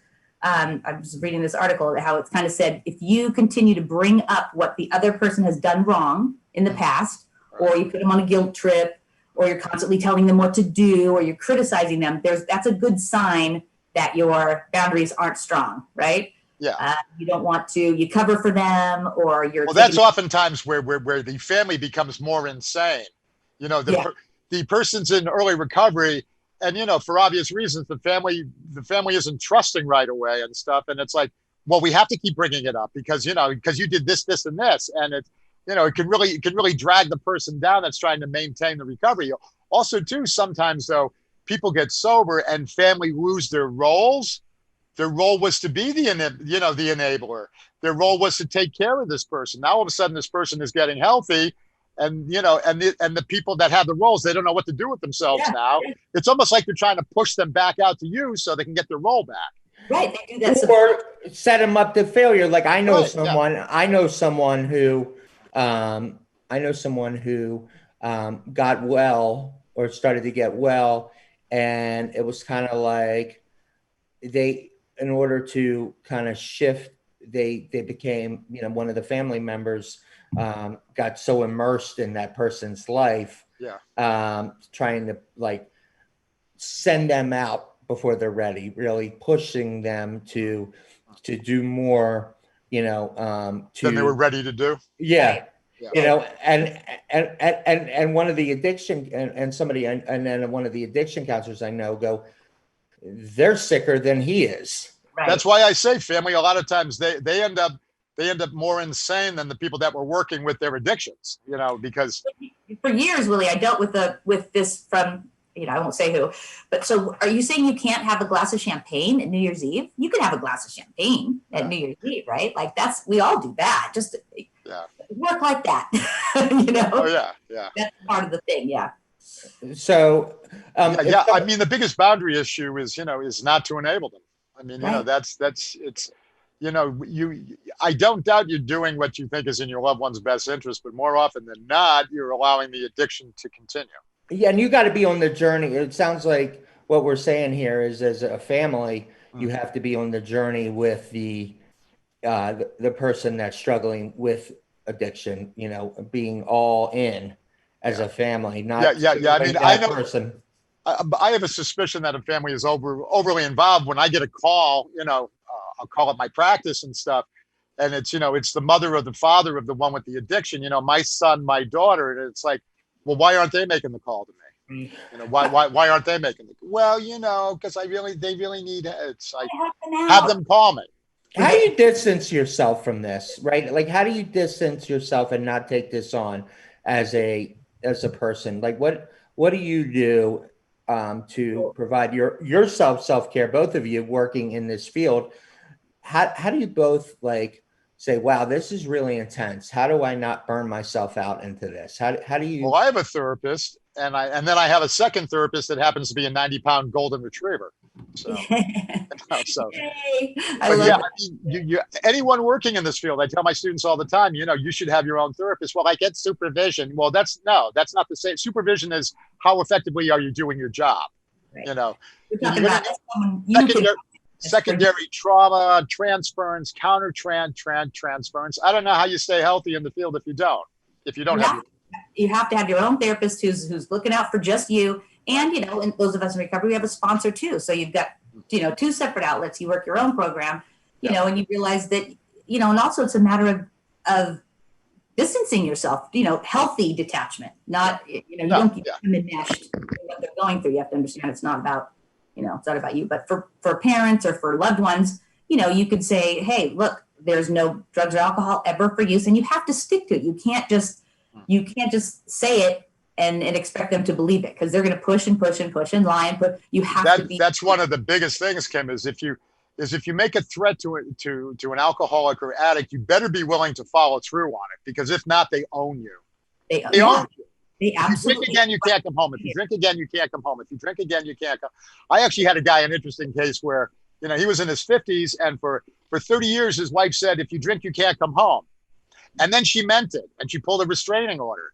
[SPEAKER 1] I was reading this article, how it's kind of said, if you continue to bring up what the other person has done wrong in the past, or you put them on a guilt trip, or you're constantly telling them what to do, or you're criticizing them, that's a good sign that your boundaries aren't strong, right?
[SPEAKER 3] Yeah.
[SPEAKER 1] You don't want to, you cover for them, or you're.
[SPEAKER 3] Well, that's oftentimes where the family becomes more insane. The person's in early recovery, and for obvious reasons, the family isn't trusting right away and stuff. And it's like, well, we have to keep bringing it up because you did this, and this, and it can really drag the person down that's trying to maintain the recovery. Also, too, sometimes though, people get sober and family lose their roles. Their role was to be the enabler. Their role was to take care of this person. Now all of a sudden, this person is getting healthy, and the people that have the roles, they don't know what to do with themselves now. It's almost like they're trying to push them back out to you so they can get their role back.
[SPEAKER 1] Right, they do that.
[SPEAKER 2] Or set them up to failure. Like I know someone who got well or started to get well, and it was kind of like in order to kind of shift, they became, one of the family members got so immersed in that person's life, trying to like send them out before they're ready, really pushing them to do more,
[SPEAKER 3] than they were ready to do.
[SPEAKER 2] Yeah. You know, and one of the addiction and somebody and then one of the addiction counselors I know go, they're sicker than he is.
[SPEAKER 1] Right.
[SPEAKER 3] That's why I say family, a lot of times they end up more insane than the people that were working with their addictions, you know, because
[SPEAKER 1] for years, Willie, I dealt with this from, you know, I won't say who, but so are you saying you can't have a glass of champagne at New Year's Eve? You can have a glass of champagne at New Year's Eve, right? Like we all do that. Just work like that, you know?
[SPEAKER 3] Oh yeah.
[SPEAKER 1] That's part of the thing. Yeah.
[SPEAKER 2] So,
[SPEAKER 3] I mean, the biggest boundary issue is, you know, is not to enable them. I mean, you know, that's it's, you know, I don't doubt you're doing what you think is in your loved one's best interest, but more often than not, you're allowing the addiction to continue.
[SPEAKER 2] Yeah, and you got to be on the journey. It sounds like what we're saying here is, as a family, you have to be on the journey with the person that's struggling with addiction. You know, being all in as a family, not
[SPEAKER 3] I mean, I know
[SPEAKER 2] person.
[SPEAKER 3] I have a suspicion that a family is overly involved. When I get a call, you know, I'll call up my practice and stuff, and it's, you know, it's the mother or the father of the one with the addiction. You know, my son, my daughter, and it's like, well, why aren't they making the call to me? You know, why aren't they making the? Well, you know, because they really need it. It's like, have them call me.
[SPEAKER 2] How do you distance yourself from this, right? Like, how do you distance yourself and not take this on as a person? Like, what do you do to provide yourself self-care? Both of you working in this field, how do you both like say, wow, this is really intense? How do I not burn myself out into this? How do you?
[SPEAKER 3] Well, I have a therapist, and then I have a second therapist that happens to be a 90-pound golden retriever. So, anyone working in this field, I tell my students all the time, you know, you should have your own therapist. Well, I get supervision. Well, that's not the same. Supervision is how effectively are you doing your job? Right. You know, secondary trauma, transference, counter transference. I don't know how you stay healthy in the field if you don't
[SPEAKER 1] you have to have your own therapist who's looking out for just you. And, you know, and those of us in recovery, we have a sponsor too. So you've got, you know, two separate outlets. You work your own program, you know, and you realize that, you know, and also it's a matter of distancing yourself, you know, healthy detachment, not, you know, you don't keep them enmeshed in what they're going through. You have to understand it's not about, you know, it's not about you, but for parents or for loved ones, you know, you could say, hey, look, there's no drugs or alcohol ever for use, and you have to stick to it. You can't just say it and expect them to believe it, because they're going to push and lie and put. You have to be.
[SPEAKER 3] That's one of the biggest things, Kim, is if you make a threat to an alcoholic or addict, you better be willing to follow through on it, because if not, they own you. They own you. They absolutely. If you drink again, you can't come home. If you drink again, you can't come home. If you drink again, you can't come. I actually had a guy, an interesting case where, you know, he was in his 50s, and for 30 years, his wife said, if you drink, you can't come home. And then she meant it, and she pulled a restraining order.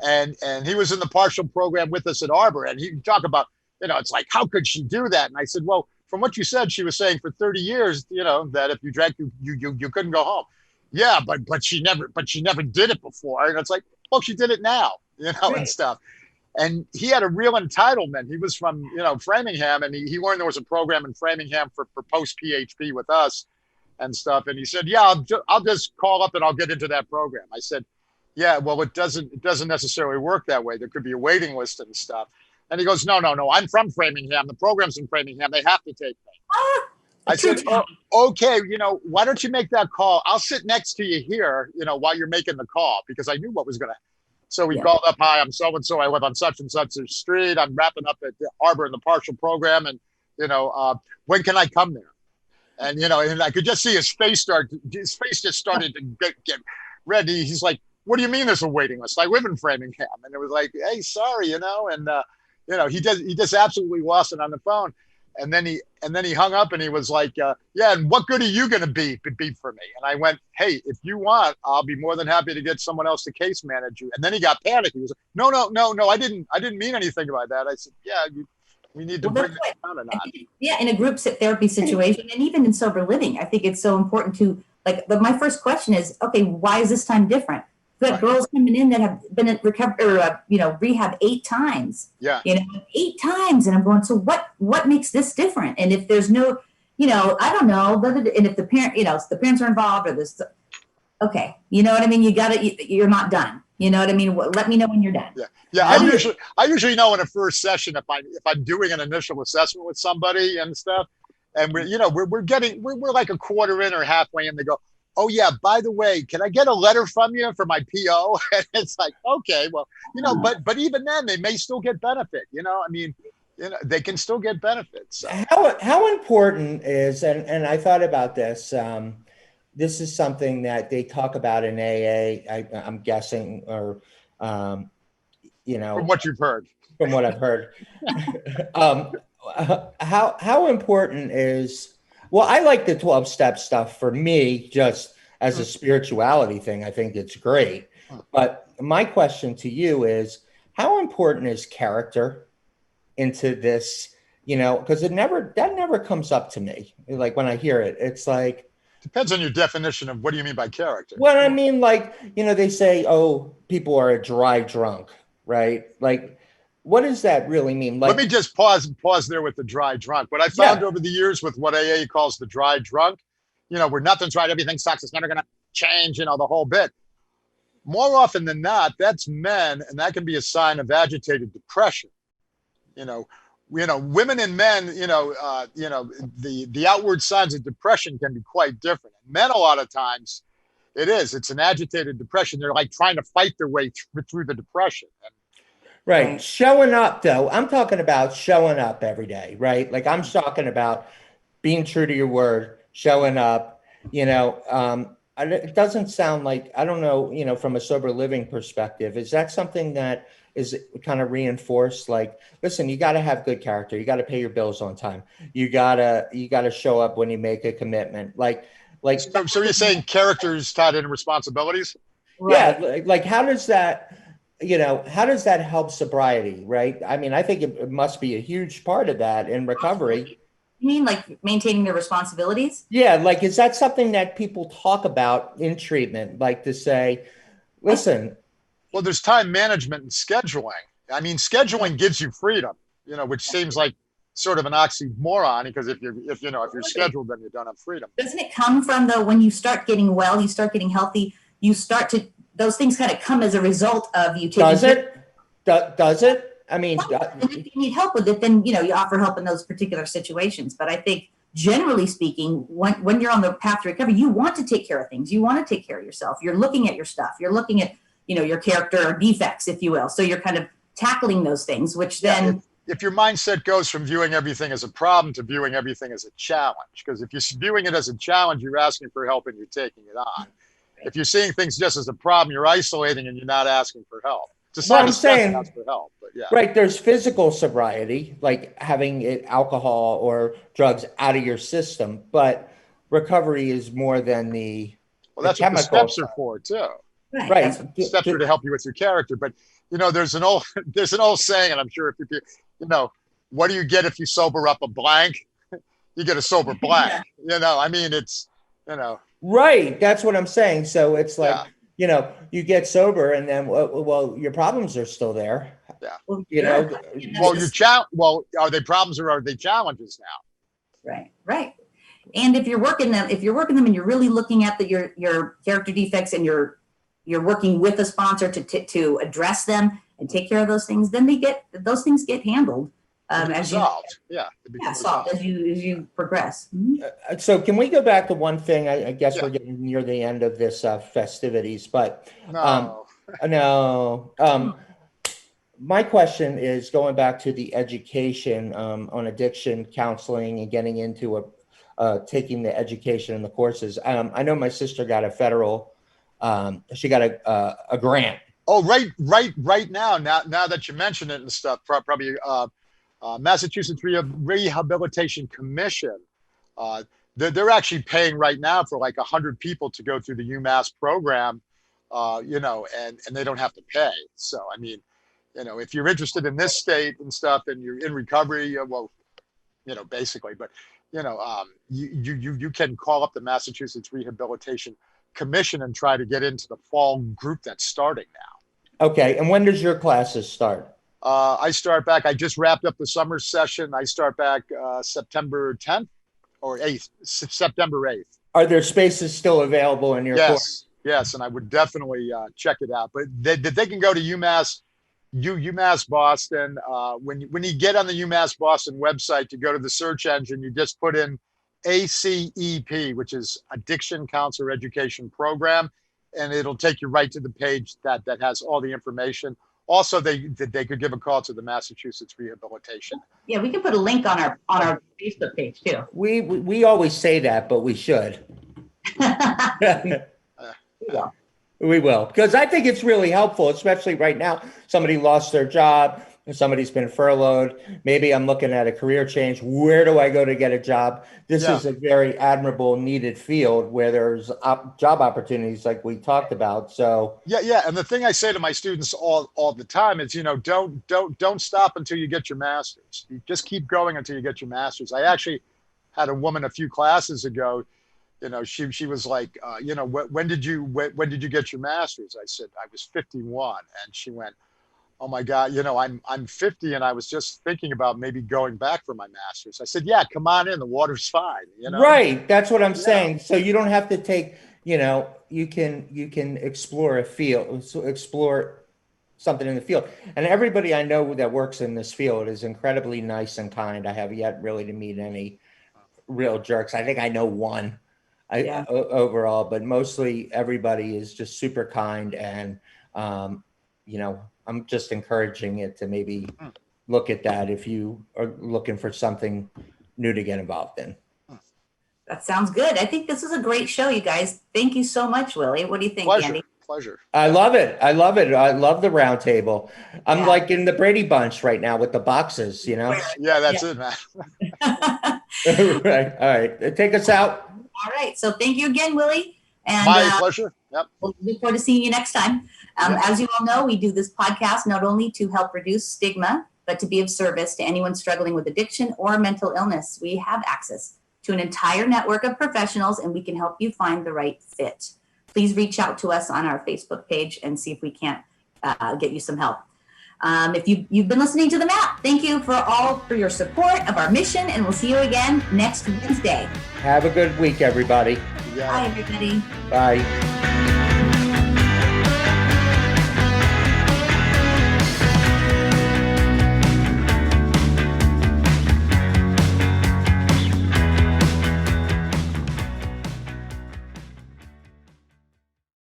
[SPEAKER 3] And he was in the partial program with us at Arbor, and he talked about, you know, it's like, how could she do that? And I said, well, from what you said, she was saying for 30 years, you know, that if you drank, you couldn't go home. Yeah, but she never did it before. And it's like, well, she did it now, you know, right. And stuff. And he had a real entitlement. He was from, you know, Framingham, and he learned there was a program in Framingham for post PHP with us and stuff. And he said, yeah, I'll just call up and I'll get into that program. I said, yeah, well, it doesn't necessarily work that way. There could be a waiting list and stuff. And he goes, no, I'm from Framingham. The program's in Framingham. They have to take me. I said, okay, you know, why don't you make that call? I'll sit next to you here, you know, while you're making the call, because I knew what was going to happen. So we called up, hi, I'm so-and-so. I live on such and such a street. I'm wrapping up at the Arbor in the partial program. And, you know, when can I come there? And, you know, and I could just see his face just started to get red. He's like, what do you mean there's a waiting list? I live in Framingham. And it was like, hey, sorry, you know, and, you know, he just absolutely lost it on the phone. And then he hung up and he was like, yeah, and what good are you going to be for me? And I went, hey, if you want, I'll be more than happy to get someone else to case manage you. And then he got panicked. He was like, no, I didn't mean anything by that. I said, yeah, we need to bring that down or not.
[SPEAKER 1] Yeah, in a group therapy situation, and even in sober living, I think it's so important to, like, but my first question is, okay, why is this time different? We have girls coming in that have been in rehab 8 times.
[SPEAKER 3] Yeah.
[SPEAKER 1] You know, 8 times. And I'm going, so what makes this different? And if there's no, you know, I don't know, and if the parent, you know, if the parents are involved or this, okay, you know what I mean? You're not done. You know what I mean? Let me know when you're done.
[SPEAKER 3] Yeah. I usually know in a first session if I'm doing an initial assessment with somebody and stuff, and we're like a quarter in or halfway in. They go, oh yeah, by the way, can I get a letter from you for my PO? And it's like, okay, well, but even then they may still get benefit. I mean, they can still get benefits. So.
[SPEAKER 2] How important is, and I thought about this. This is something that they talk about in AA. I'm guessing, or from
[SPEAKER 3] what you've heard,
[SPEAKER 2] from what I've heard. How important is? Well, I like the 12-step stuff for me, just as a spirituality thing. I think it's great. But my question to you is, how important is character into this? Because that never comes up to me. Like when I hear it, it's like.
[SPEAKER 3] Depends on your definition of what do you mean by character.
[SPEAKER 2] Well, I mean, like, they say, oh, people are a dry drunk, right? Like, what does that really mean? Like,
[SPEAKER 3] let me just pause there with the dry drunk. What I found over the years with what AA calls the dry drunk, where nothing's right, everything sucks, it's never going to change, the whole bit. More often than not, that's men, and that can be a sign of agitated depression. Women and men, the outward signs of depression can be quite different. Men, a lot of times, it's an agitated depression. They're like trying to fight their way through the depression.
[SPEAKER 2] Right. Showing up, though, I'm talking about showing up every day, right? Like I'm talking about being true to your word, showing up, it doesn't sound like, I don't know, from a sober living perspective, is that something that is kind of reinforced? Like, listen, you got to have good character. You got to pay your bills on time. You gotta show up when you make a commitment.
[SPEAKER 3] So you're saying characters tied into responsibilities?
[SPEAKER 2] Right. Yeah. Like how does that help sobriety? Right. I mean, I think it must be a huge part of that in recovery.
[SPEAKER 1] You mean like maintaining their responsibilities?
[SPEAKER 2] Yeah. Like, is that something that people talk about in treatment? Like to say, listen.
[SPEAKER 3] Well, there's time management and scheduling. I mean, scheduling gives you freedom, which seems like sort of an oxymoron, because if you're scheduled, then you don't have freedom.
[SPEAKER 1] Doesn't it come from when you start getting well, you start getting healthy, those things kind of come as a result of you taking.
[SPEAKER 2] Does it? Does it? I mean,
[SPEAKER 1] and if you need help with it, then you offer help in those particular situations. But I think generally speaking, when you're on the path to recovery, you want to take care of things. You want to take care of yourself. You're looking at your stuff. You're looking at your character or defects, if you will. So you're kind of tackling those things, which then.
[SPEAKER 3] If your mindset goes from viewing everything as a problem to viewing everything as a challenge, because if you're viewing it as a challenge, you're asking for help and you're taking it on. If you're seeing things just as a problem, you're isolating and you're not asking for help. It's a sign of stress to ask for help, but yeah.
[SPEAKER 2] Right. There's physical sobriety, like having alcohol or drugs out of your system, but recovery is more than the.
[SPEAKER 3] Well, that's what the steps are for too.
[SPEAKER 2] Right.
[SPEAKER 3] Steps are to help you with your character, but there's an old saying, and I'm sure if you what do you get if you sober up a blank? You get a sober blank. I mean, it's
[SPEAKER 2] Right. That's what I'm saying. So it's like, you get sober and then, well, your problems are still there.
[SPEAKER 3] Yeah.
[SPEAKER 2] Well,
[SPEAKER 3] are they problems or are they challenges now?
[SPEAKER 1] Right. And if you're working them and you're really looking at your character defects and you're working with a sponsor to address them and take care of those things, then those things get handled. As
[SPEAKER 3] solved.
[SPEAKER 1] Solved as you progress. Mm-hmm.
[SPEAKER 2] So can we go back to one thing? I guess we're getting near the end of this festivities, but my question is going back to the education on addiction counseling and getting into taking the education and the courses. I know my sister got a federal. She got a grant.
[SPEAKER 3] Oh, right now that you mention it and stuff, probably. Massachusetts Rehabilitation Commission, they're actually paying right now for like 100 people to go through the UMass program, and they don't have to pay. So, I mean, if you're interested in this state and stuff and you're in recovery, basically, but, you can call up the Massachusetts Rehabilitation Commission and try to get into the fall group that's starting now.
[SPEAKER 2] Okay. And when does your classes start?
[SPEAKER 3] I start back. I just wrapped up the summer session. I start back September 10th or 8th, September 8th.
[SPEAKER 2] Are there spaces still available in your course?
[SPEAKER 3] Yes, and I would definitely check it out. But they can go to UMass Boston. When you get on the UMass Boston website, you go to the search engine, you just put in ACEP, which is Addiction Counselor Education Program, and it'll take you right to the page that has all the information. Also, they could give a call to the Massachusetts Rehabilitation.
[SPEAKER 1] Yeah, we can put a link on our Facebook page too.
[SPEAKER 2] We always say that, but we should. We will, because I think it's really helpful, especially right now. Somebody lost their job, somebody's been furloughed. Maybe I'm looking at a career change. Where do I go to get a job? This is a very admirable, needed field where there's job opportunities like we talked about. So
[SPEAKER 3] yeah. And the thing I say to my students all the time is, don't stop until you get your master's. You just keep going until you get your master's. I actually had a woman a few classes ago. She was like, when did you get your master's? I said, I was 51. And she went, oh my God, I'm 50 and I was just thinking about maybe going back for my master's. I said, yeah, come on in. The water's fine.
[SPEAKER 2] Right. That's what I'm saying. So you don't have to take, you can explore a field, explore something in the field. And everybody I know that works in this field is incredibly nice and kind. I have yet really to meet any real jerks. I think I know one. Overall, but mostly everybody is just super kind, and I'm just encouraging it to maybe look at that if you are looking for something new to get involved in.
[SPEAKER 1] That sounds good. I think this is a great show, you guys. Thank you so much, Willie. What do you think, Andy?
[SPEAKER 3] Pleasure.
[SPEAKER 2] I love it. I love the round table. I'm like in the Brady Bunch right now with the boxes,
[SPEAKER 3] Yeah, that's it, man.
[SPEAKER 2] Right. All right. Take us out.
[SPEAKER 1] All right. So thank you again, Willie. And
[SPEAKER 3] my pleasure. Yep.
[SPEAKER 1] We'll look forward to seeing you next time. As you all know, we do this podcast not only to help reduce stigma, but to be of service to anyone struggling with addiction or mental illness. We have access to an entire network of professionals, and we can help you find the right fit. Please reach out to us on our Facebook page and see if we can't get you some help. If you've been listening to The Map, thank you for your support of our mission, and we'll see you again next Wednesday.
[SPEAKER 2] Have a good week, everybody.
[SPEAKER 1] Bye, everybody.
[SPEAKER 2] Bye.